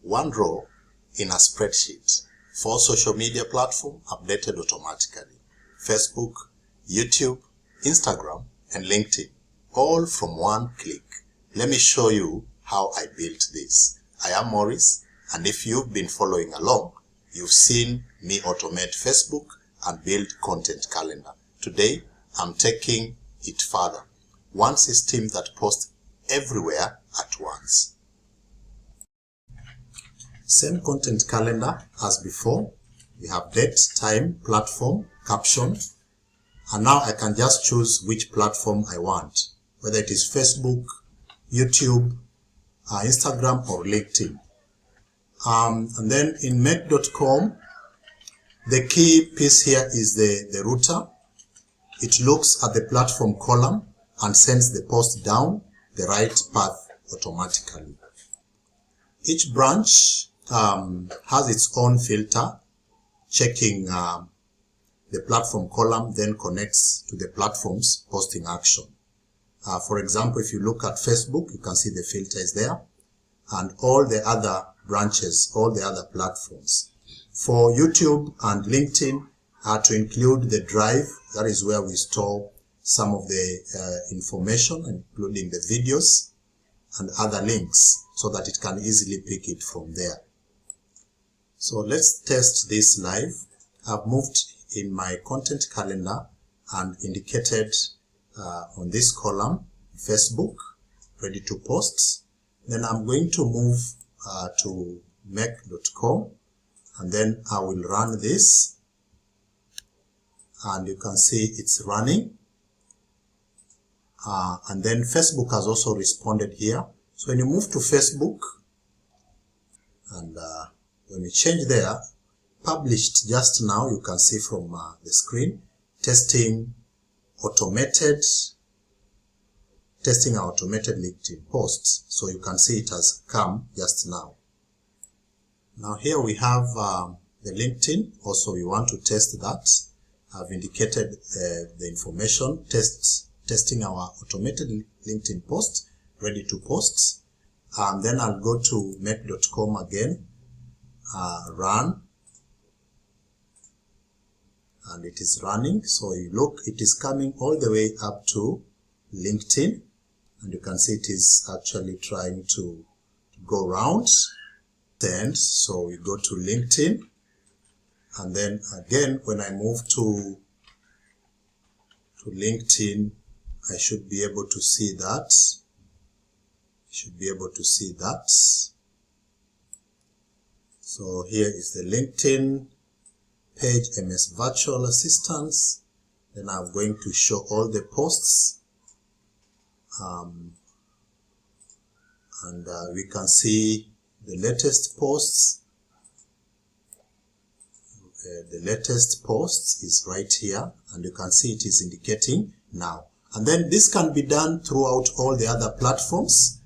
one row in a spreadsheet. 4 social media platforms updated automatically: Facebook, YouTube, Instagram, and LinkedIn, all from one click. Let me show you how I built this. I am Maurice, and if you've been following along, you've seen me automate Facebook and build content calendar. Today, I'm taking it further. One system that posts everywhere at once. Same content calendar as before. We have date, time, platform, caption, and now I can just choose which platform I want, whether it is Facebook, YouTube, Instagram, or LinkedIn. And then in 𝐼𝐿𝐴.𝐶𝑜𝑚, the key piece here is the router. It looks at the platform column and sends the post down the right path automatically. Each branch has its own filter, checking the platform column, then connects to the platform's posting action. For example, if you look at Facebook, you can see the filter is there, and all the other branches, all the other platforms. For YouTube and LinkedIn, to include the drive, that is where we store some of the information, including the videos and other links, so that it can easily pick it from there. So let's test this live. I've moved in my content calendar and indicated on this column Facebook, ready to post. Then I'm going to move to 𝐼𝐿𝐴.𝐶𝑜𝑚, and then I will run this, and you can see it's running. And then Facebook has also responded here. So when you move to Facebook, and when you change there, published just now, you can see from the screen, testing our automated LinkedIn posts. So you can see it has come just now. Now here we have the LinkedIn. Also, we want to test that. I've indicated the information, testing our automated LinkedIn post, ready to post. And then I'll go to 𝐼𝐿𝐴.𝐶𝑜𝑚 again, run, and it is running. So you look, it is coming all the way up to LinkedIn, and you can see it is actually trying to go round. Then, so we go to LinkedIn, and then again, when I move to LinkedIn, I should be able to see that. So here is the LinkedIn page, MS Virtual Assistants. Then I'm going to show all the posts. And we can see the latest posts. The latest post is right here, and you can see it is indicating now. And then this can be done throughout all the other platforms.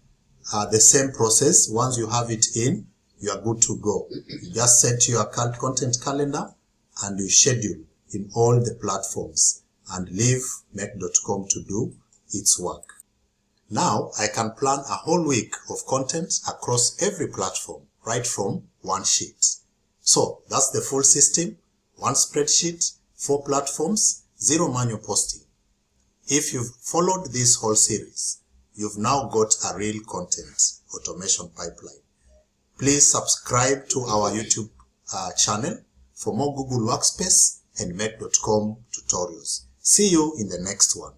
The same process. Once you have it in, you are good to go. You just set your content calendar and you schedule in all the platforms and leave 𝐼𝐿𝐴.𝐶𝑜𝑚 to do its work. Now I can plan a whole week of content across every platform right from one sheet. So that's the full system: one spreadsheet, 4 platforms, 0 manual posting. If you've followed this whole series, you've now got a real content automation pipeline. Please subscribe to our YouTube channel for more Google Workspace and 𝐼𝐿𝐴.𝐶𝑜𝑚 tutorials. See you in the next one.